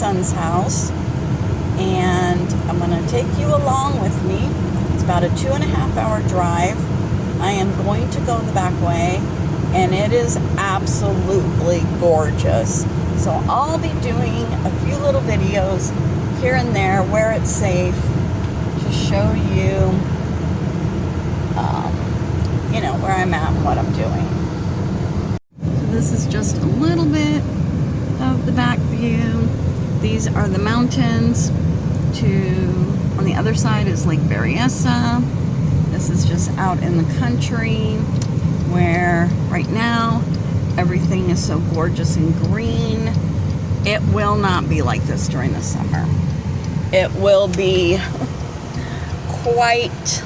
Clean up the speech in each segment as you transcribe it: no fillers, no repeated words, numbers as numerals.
son's house, and I'm going to take you along with me. It's about a 2.5-hour drive. I am going to go the back way, and it is absolutely gorgeous. So I'll be doing a few little videos here and there where it's safe to show you, where I'm at and what I'm doing. So this is just a little bit of the back view. These are the mountains. On the other side is Lake Berryessa. This is just out in the country where right now everything is so gorgeous and green. It will not be like this during the summer. It will be quite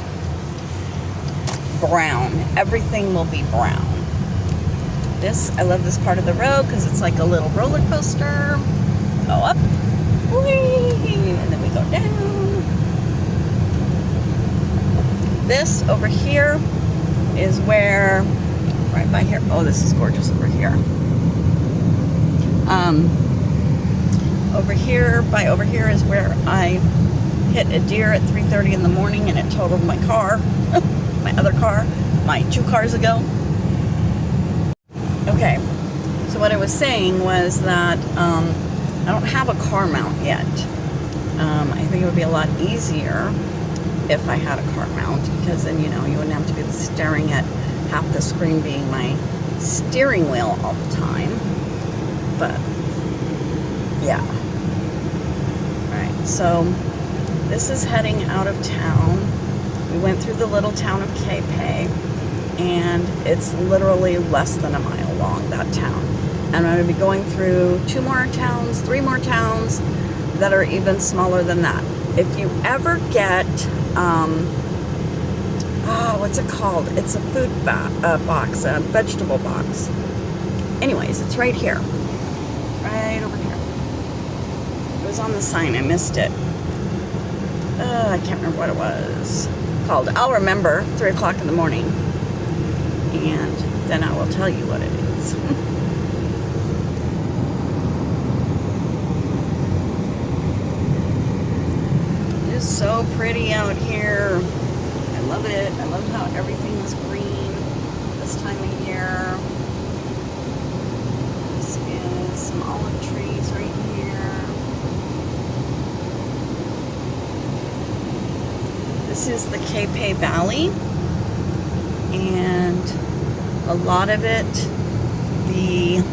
brown. Everything will be brown. I love this part of the road because it's like a little roller coaster. Go up, whee, and then we go down. This over here is where, right by here, oh, this is gorgeous over here. Over here is where I hit a deer at 3:30 in the morning and it totaled my car, my other car, my 2 cars ago. Okay, so what I was saying was that I don't have a car mount yet. I think it would be a lot easier if I had a car mount, because then, you wouldn't have to be staring at half the screen being my steering wheel all the time. But, yeah. Alright, so this is heading out of town. We went through the little town of Capay, and it's literally less than a mile long, that town. And I'm going to be going through 2 more towns, 3 more towns that are even smaller than that. If you ever get, what's it called? It's a food box, a vegetable box. Anyways, it's right here. Right over here. It was on the sign, I missed it. I can't remember what it was called. I'll remember 3 o'clock in the morning, and then I will tell you what it is. It is so pretty out here. I love it. I love how everything is green this time of year. This is some olive trees right here. This is the Capay Valley, and a lot of it, the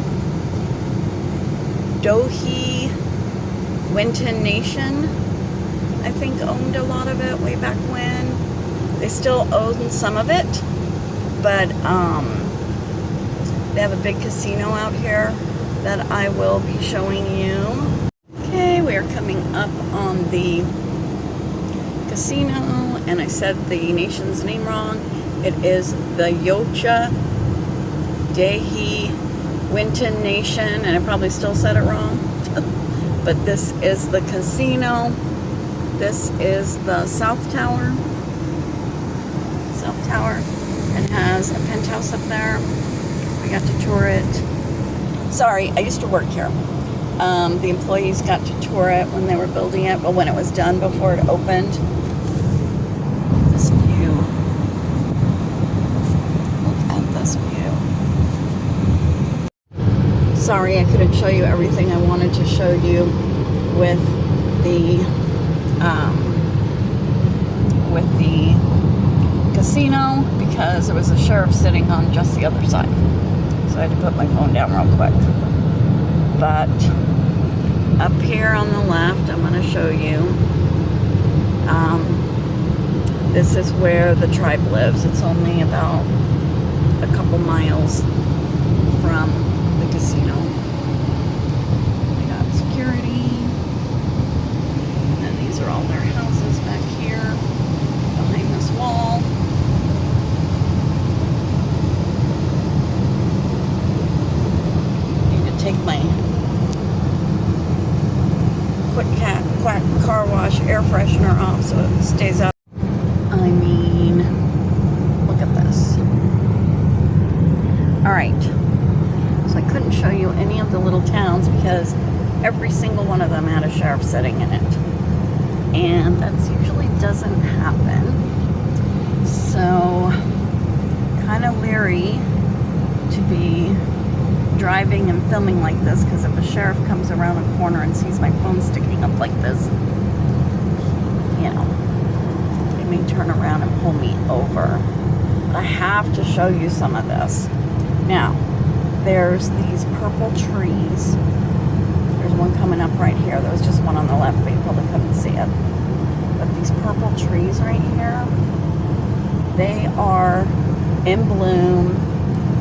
Dohi Winton Nation, I think, owned a lot of it way back when. They still own some of it, but they have a big casino out here that I will be showing you. Okay, we are coming up on the casino, and I said the nation's name wrong. It is the Yocha Dehi Winton Nation, and I probably still said it wrong. But this is the casino. This is the South Tower. And has a penthouse up there. We got to tour it. Sorry, I used to work here. The employees got to tour it when they were building it, but when it was done, before it opened. This view. Look at this view. Sorry, I couldn't show you everything I wanted to show you with the casino, because there was a sheriff sitting on just the other side. So I had to put my phone down real quick. But up here on the left, I'm going to show you. This is where the tribe lives. It's only about a couple miles from the casino. They got security. And then these are all their houses back here behind this wall. Take my quack car wash air freshener off so it stays out. I mean, look at this. Alright, one of them had a sheriff sitting in it. And that usually doesn't happen. So, kind of leery to be driving and filming like this, because if a sheriff comes around a corner and sees my phone sticking up like this, you know, they may turn around and pull me over. But I have to show you some of this. Now, there's these purple trees. There's one coming up right here. There was just one on the left, but you probably couldn't see it. But these purple trees right here, they are in bloom,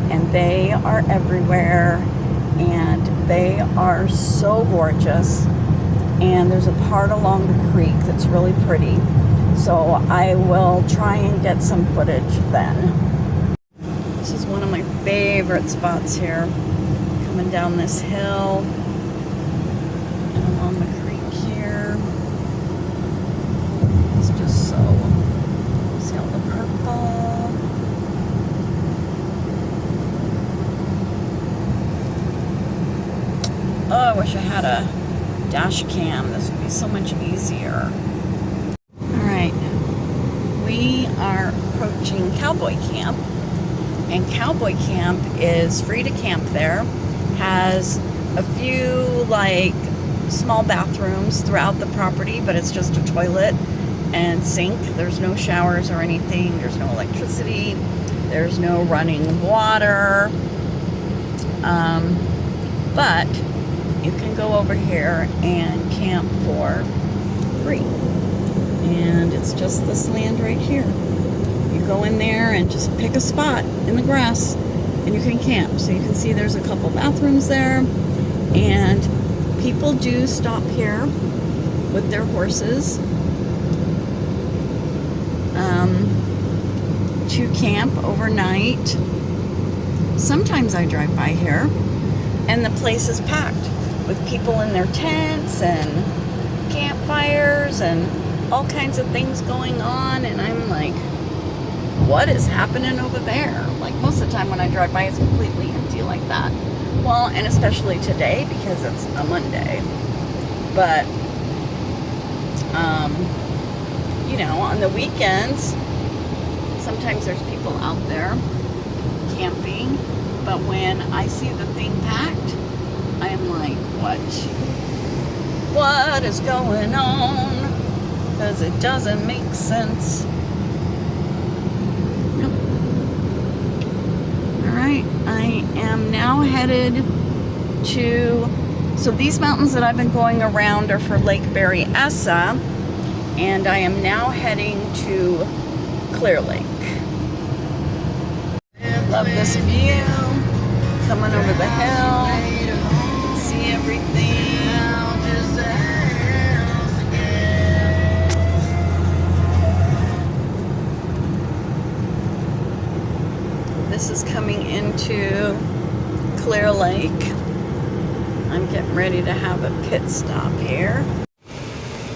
and they are everywhere, and they are so gorgeous. And there's a part along the creek that's really pretty. So I will try and get some footage then. This is one of my favorite spots here. Coming down this hill and along the creek here. It's just so, see all the purple. Oh, I wish I had a dash cam. This would be so much easier. Alright, we are approaching Cowboy Camp, and Cowboy Camp is free to camp there. Has a few like small bathrooms throughout the property, but it's just a toilet and sink. There's no showers or anything. There's no electricity. There's no running water. But you can go over here and camp for free. And it's just this land right here. You go in there and just pick a spot in the grass and you can camp. So you can see there's a couple bathrooms there, and people do stop here with their horses to camp overnight. Sometimes I drive by here and the place is packed with people in their tents and campfires and all kinds of things going on, and I'm like, what is happening over there? Like, most of the time when I drive by, it's completely empty like that. Well, and especially today because it's a Monday. But you know, on the weekends sometimes there's people out there camping, but when I see the thing packed, I'm like, what is going on? Because it doesn't make sense. Nope. Alright, I am now headed to, so these mountains that I've been going around are for Lake Berryessa, and I am now heading to Clear Lake. Love this view. Coming over the hill. See everything. This is coming into Clear Lake. I'm getting ready to have a pit stop here.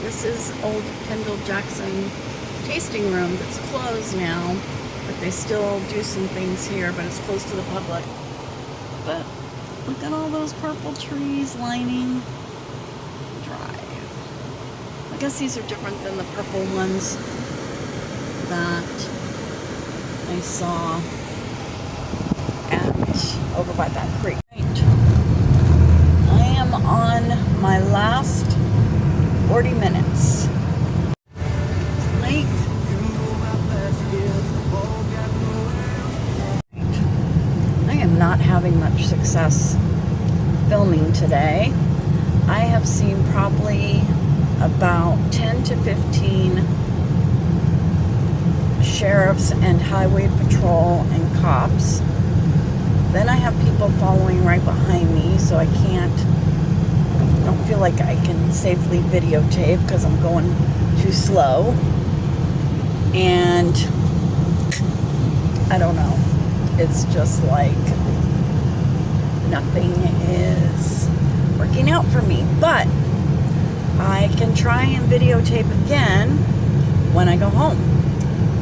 This is old Kendall Jackson tasting room that's closed now, but they still do some things here, but it's closed to the public. But look at all those purple trees lining the drive. I guess these are different than the purple ones that I saw over by that creek. Right. I am on my last 40 minutes. Lake. I am not having much success filming today. I have seen probably about 10 to 15 sheriffs and highway patrol and cops. Then I have people following right behind me, so I don't feel like I can safely videotape because I'm going too slow. And I don't know. It's just like nothing is working out for me. But I can try and videotape again when I go home.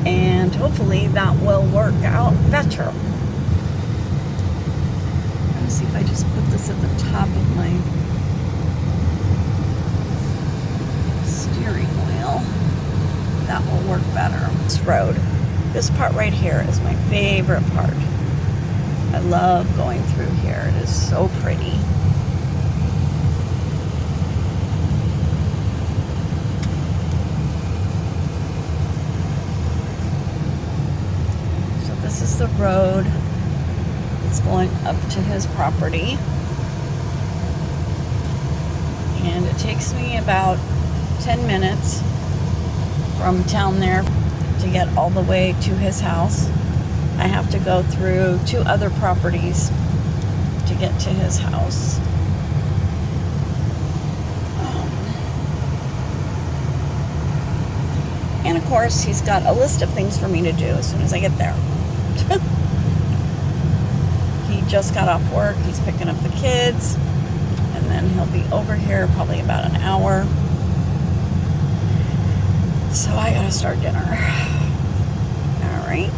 And hopefully that will work out better. See if I just put this at the top of my steering wheel. That will work better. This road, this part right here is my favorite part. I love going through here. It is so pretty. So this is the road that's going up to his property. And it takes me about 10 minutes from town there to get all the way to his house. I have to go through 2 other properties to get to his house. And of course, he's got a list of things for me to do as soon as I get there. He just got off work. He's picking up the kids. And then he'll be over here probably about an hour. So I gotta start dinner. All right.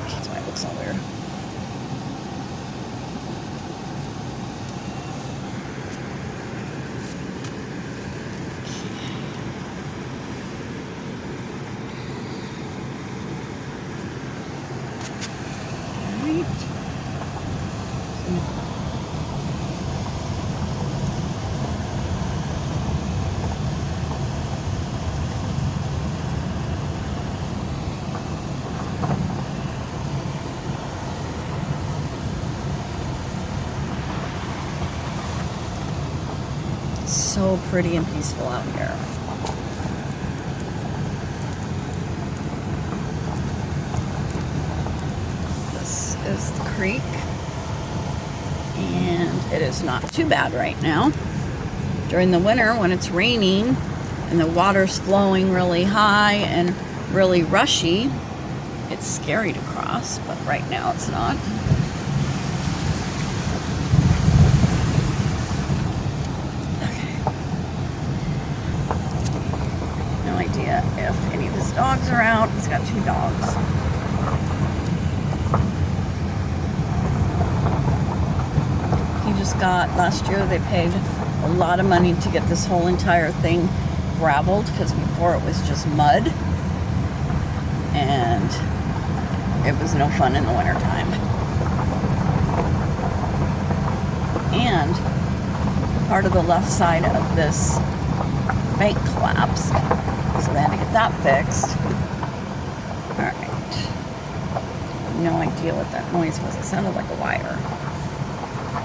That's why it looks all weird. So pretty and peaceful out here. This is the creek, and it is not too bad right now. During the winter, when it's raining and the water's flowing really high and really rushy, it's scary to cross, but right now it's not. If any of his dogs are out. He's got 2 dogs. He just got, last year they paid a lot of money to get this whole entire thing graveled, because before it was just mud and it was no fun in the winter time. And part of the left side of this bank collapsed. So they had to get that fixed. Alright. No idea what that noise was. It sounded like a wire.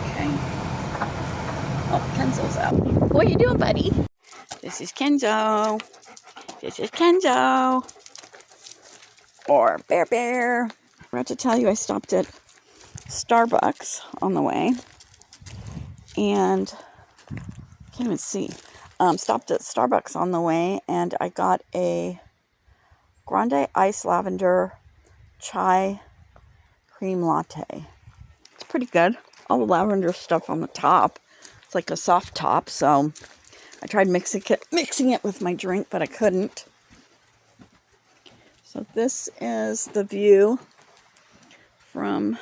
Okay. Oh, Kenzo's out. What are you doing, buddy? This is Kenzo. This is Kenzo. Or Bear Bear. I forgot to tell you I stopped at Starbucks on the way. And can't even see. Stopped at Starbucks on the way, and I got a grande iced lavender chai cream latte. It's pretty good. All the lavender stuff on the top. It's like a soft top, so I tried mixing it with my drink, but I couldn't. So this is the view from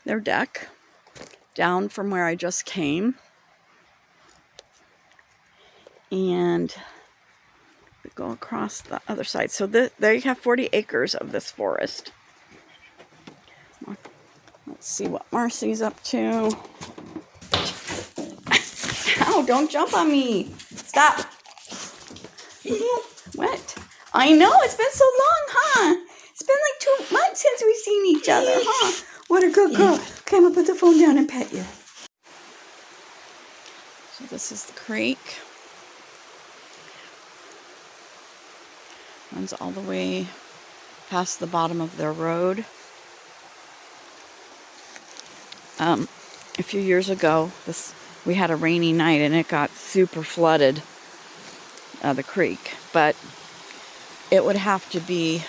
their deck down from where I just came. And we go across the other side. So there you have 40 acres of this forest. Let's see what Marcy's up to. Ow, don't jump on me. Stop. What? I know, it's been so long, huh? It's been like 2 months since we've seen each other, huh? What a good girl. Okay, I'm going to put the phone down and pet you. So this is the creek. Runs all the way past the bottom of their road. A few years ago, we had a rainy night and it got super flooded, the creek. But it would have to be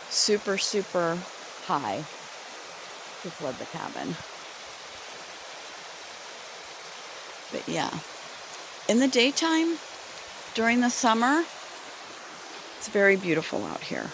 super, super high to flood the cabin. But yeah, in the daytime, during the summer, it's very beautiful out here.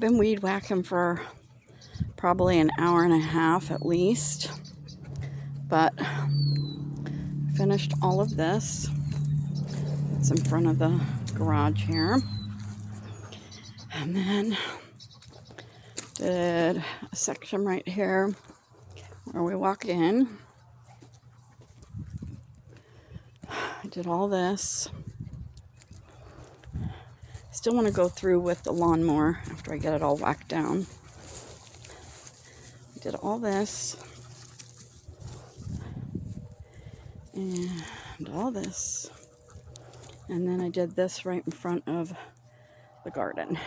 Been weed whacking for probably an hour and a half at least, but finished all of this. It's in front of the garage here, and then did a section right here where we walk in. I did all this. Still want to go through with the lawnmower after I get it all whacked down. I did all this and all this, and then I did this right in front of the garden.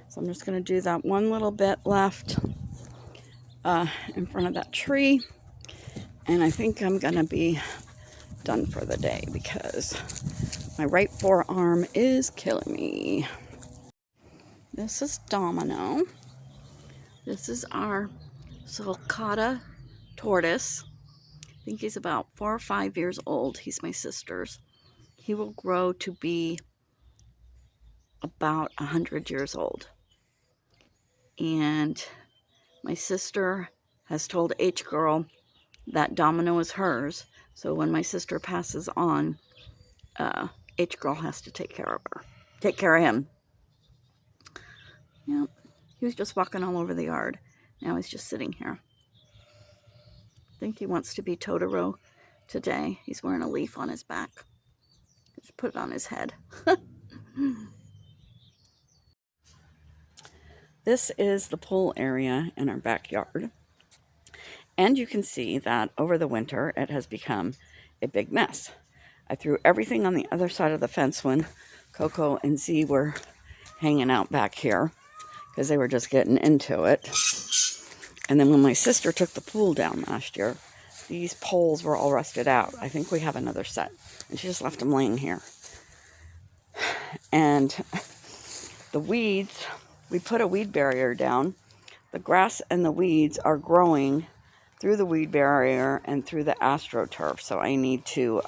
So I'm just going to do that one little bit left in front of that tree, and I think I'm going to be done for the day because my right forearm is killing me. This is Domino. This is our sulcata tortoise. I think he's about 4 or 5 years old. He's my sister's. He will grow to be about 100 years old. And my sister has told H girl that Domino is hers. So when my sister passes on, H girl has to take care of him. Yep. He was just walking all over the yard. Now he's just sitting here. I think he wants to be Totoro today. He's wearing a leaf on his back. Just put it on his head. This is the pool area in our backyard. And you can see that over the winter, it has become a big mess. I threw everything on the other side of the fence when Coco and Z were hanging out back here because they were just getting into it. And then when my sister took the pool down last year, these poles were all rusted out. I think we have another set. And she just left them laying here. And the weeds, we put a weed barrier down. The grass and the weeds are growing through the weed barrier and through the AstroTurf. So I need to,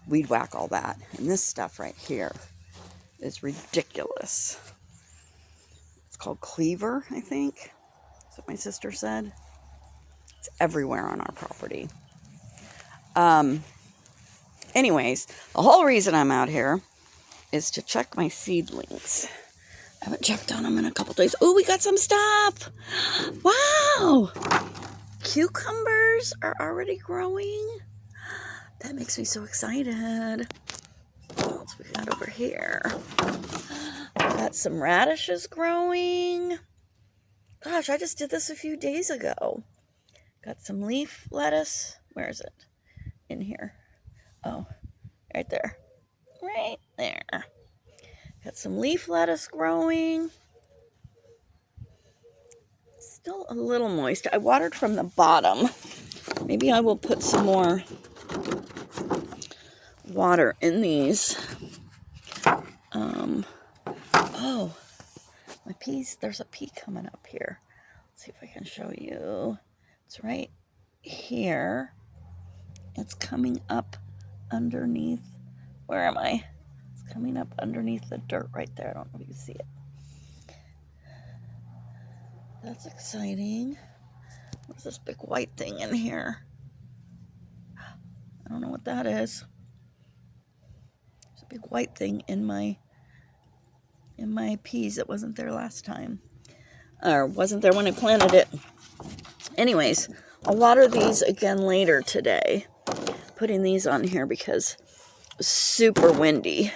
weed whack all that. And this stuff right here is ridiculous. It's called cleaver, I think. That's what my sister said. It's everywhere on our property. Anyways, the whole reason I'm out here is to check my seedlings. I haven't checked on them in a couple days. Oh, we got some stuff. Wow. Cucumbers are already growing. That makes me so excited. What else we got over here? We got some radishes growing. Gosh, I just did this a few days ago. Got some leaf lettuce. Where is it? In here. Oh, right there. Right there. Got some leaf lettuce growing. Still a little moist. I watered from the bottom. Maybe I will put some more water in these. Oh, my peas. There's a pea coming up here. Let's see if I can show you. It's right here. It's coming up underneath. Where am I? It's coming up underneath the dirt right there. I don't know if you can see it. That's exciting. What's this big white thing in here? I don't know what that is. There's a big white thing in my peas that wasn't there last time. Or wasn't there when I planted it. Anyways, I'll water these again later today. Putting these on here because it was super windy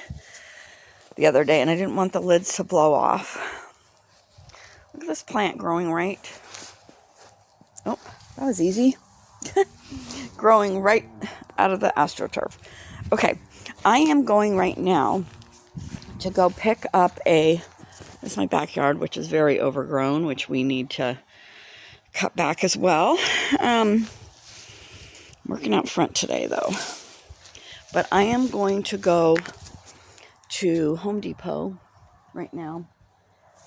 the other day and I didn't want the lids to blow off. Look at this plant growing right. Oh, that was easy. Growing right out of the AstroTurf. Okay, I am going right now to go pick up this is my backyard, which is very overgrown, which we need to cut back as well. Working out front today though. But I am going to go to Home Depot right now.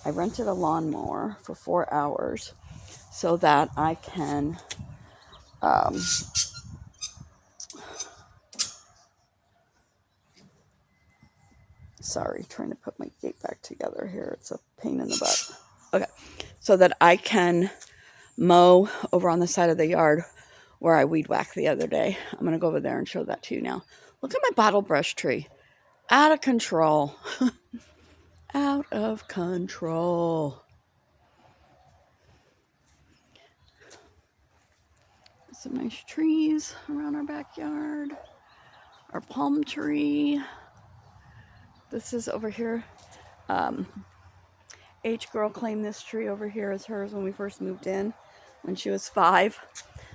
I rented a lawnmower for 4 hours so that I can Sorry, trying to put my gate back together here. It's a pain in the butt. Okay, so that I can mow over on the side of the yard where I weed whacked the other day. I'm going to go over there and show that to you now. Look at my bottle brush tree. Out of control. Out of control. Some nice trees around our backyard. Our palm tree. This is over here. H girl claimed this tree over here as hers when we first moved in, when she was 5.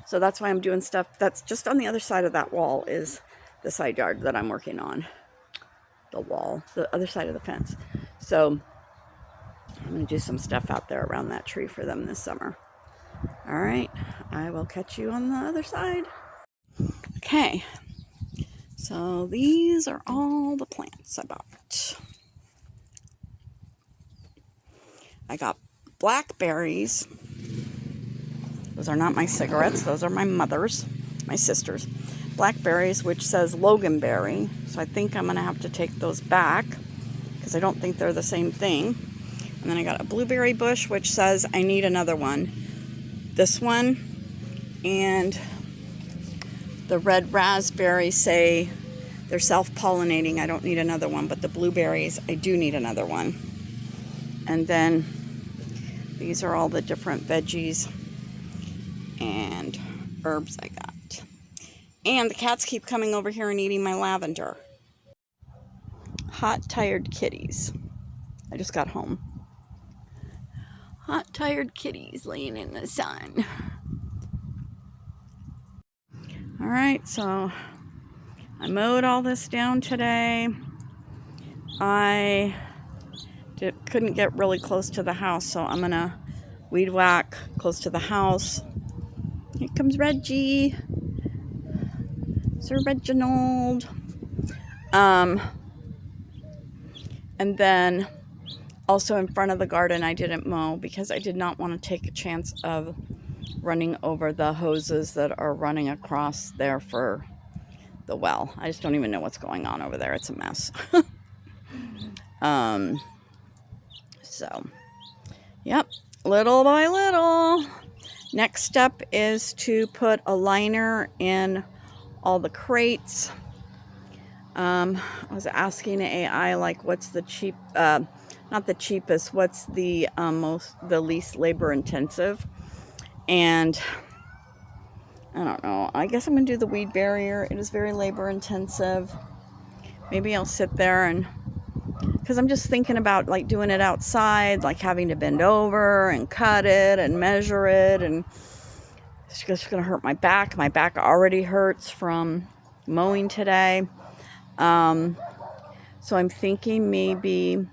So that's why I'm doing stuff. That's just on the other side of that wall is the side yard that I'm working on. The wall, the other side of the fence. So I'm going to do some stuff out there around that tree for them this summer. All right, I will catch you on the other side. Okay, so these are all the plants I bought. I got blackberries. Those are not my cigarettes. Those are my mother's, my sister's. Blackberries, which says loganberry. So I think I'm going to have to take those back because I don't think they're the same thing. And then I got a blueberry bush, which says I need another one. This one and the red raspberries say they're self-pollinating. I don't need another one, but the blueberries, I do need another one. And then these are all the different veggies and herbs I got. And the cats keep coming over here and eating my lavender. Hot, tired kitties. I just got home. Hot, tired kitties laying in the sun. All right, so I mowed all this down today. I couldn't get really close to the house, so I'm gonna weed whack close to the house. Here comes Reggie. Sir Reginald. And then also in front of the garden I didn't mow because I did not want to take a chance of running over the hoses that are running across there for the well. I just don't even know what's going on over there. It's a mess. So, yep, little by little. Next step is to put a liner in all the crates. I was asking AI, like, what's the not the cheapest, what's the least labor intensive? And I don't know. I guess I'm going to do the weed barrier. It is very labor intensive. Maybe I'll sit there and, because I'm just thinking about like doing it outside, like having to bend over and cut it and measure it. And it's just going to hurt my back. My back already hurts from mowing today. So I'm thinking maybe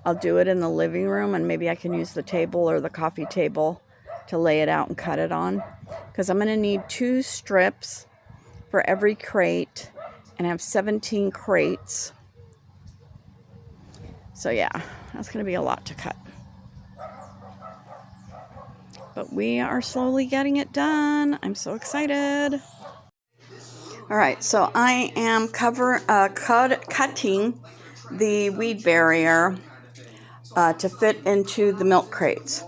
I'll do it in the living room and maybe I can use the table or the coffee table to lay it out and cut it on. Because I'm going to need 2 strips for every crate and I have 17 crates. So yeah, that's going to be a lot to cut. But we are slowly getting it done. I'm so excited. All right, so I am cutting the weed barrier to fit into the milk crates.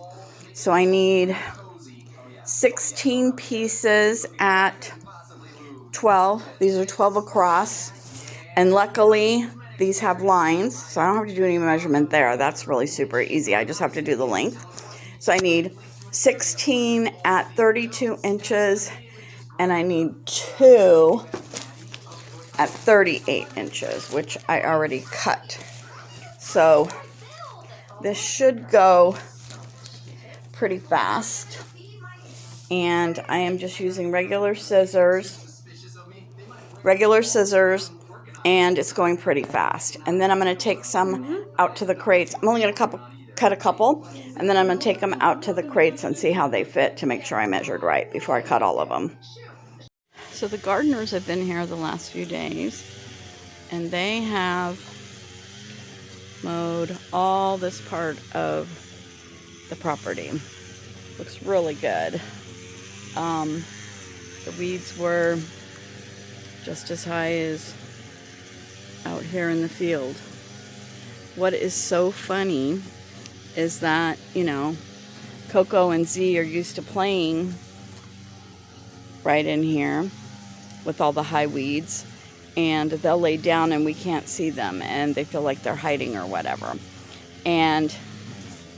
So I need 16 pieces at 12. These are 12 across. And luckily, these have lines, so I don't have to do any measurement there. That's really super easy. I just have to do the length. So I need 16 at 32 inches, and I need 2 at 38 inches, which I already cut. So this should go pretty fast. And I am just using regular scissors, and it's going pretty fast. And then I'm going to take some out to the crates. I'm only going to cut a couple, and then I'm going to take them out to the crates and see how they fit to make sure I measured right before I cut all of them. So the gardeners have been here the last few days, and they have mowed all this part of the property. Looks really good. The weeds were just as high as out here in the field. what is so funny is that, you know, Coco and Z are used to playing right in here with all the high weeds, and they'll lay down and we can't see them, and they feel like they're hiding or whatever. And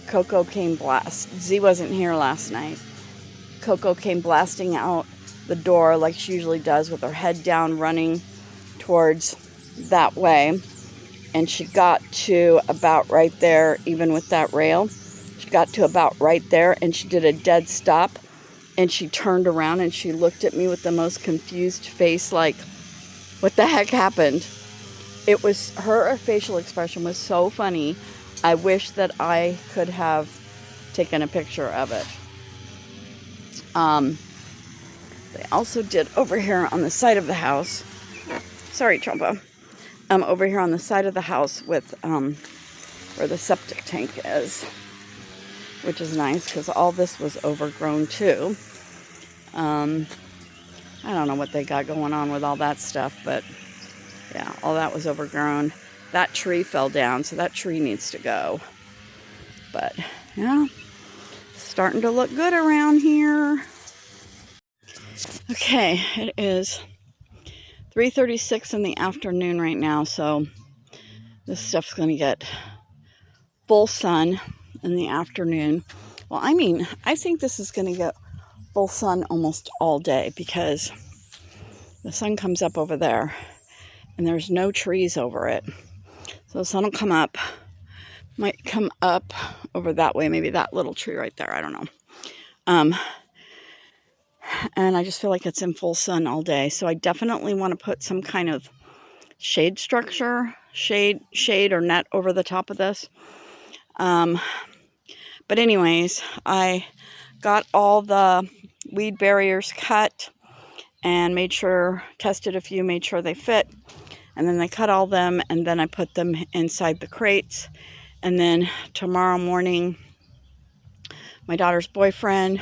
Coco came Z wasn't here last night. Coco came blasting out the door like she usually does with her head down, running towards that way. And she got to about right there, even with that rail. She got to about right there, and she did a dead stop. And she turned around and she looked at me with the most confused face, like, what the heck happened? It was, her facial expression was so funny. I wish that I could have taken a picture of it. They also did over here on the side of the house. Sorry, Trumpa. Over here on the side of the house with where the septic tank is, which is nice because all this was overgrown too. I don't know what they got going on with all that stuff, but yeah, all that was overgrown. That tree fell down, so that tree needs to go. But yeah, starting to look good around here. Okay, it is 3:36 in the afternoon right now, so this stuff's going to get full sun in the afternoon. Well, I mean, I think this is going to get full sun almost all day because the sun comes up over there and there's no trees over it. So the sun will come up, might come up over that way, maybe that little tree right there, I don't know. And I just feel like it's in full sun all day. So I definitely want to put some kind of shade structure, shade or net over the top of this. But anyways, I got all the weed barriers cut and tested a few, made sure they fit. And then I cut all them, and then I put them inside the crates. And then tomorrow morning, my daughter's boyfriend,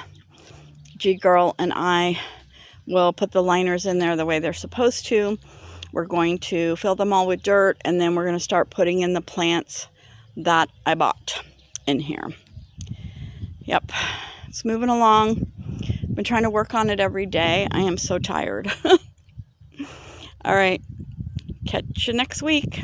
G-Girl, and I will put the liners in there the way they're supposed to. We're going to fill them all with dirt, and then we're going to start putting in the plants that I bought in here. Yep, it's moving along. Been trying to work on it every day. I am so tired. All right, catch you next week.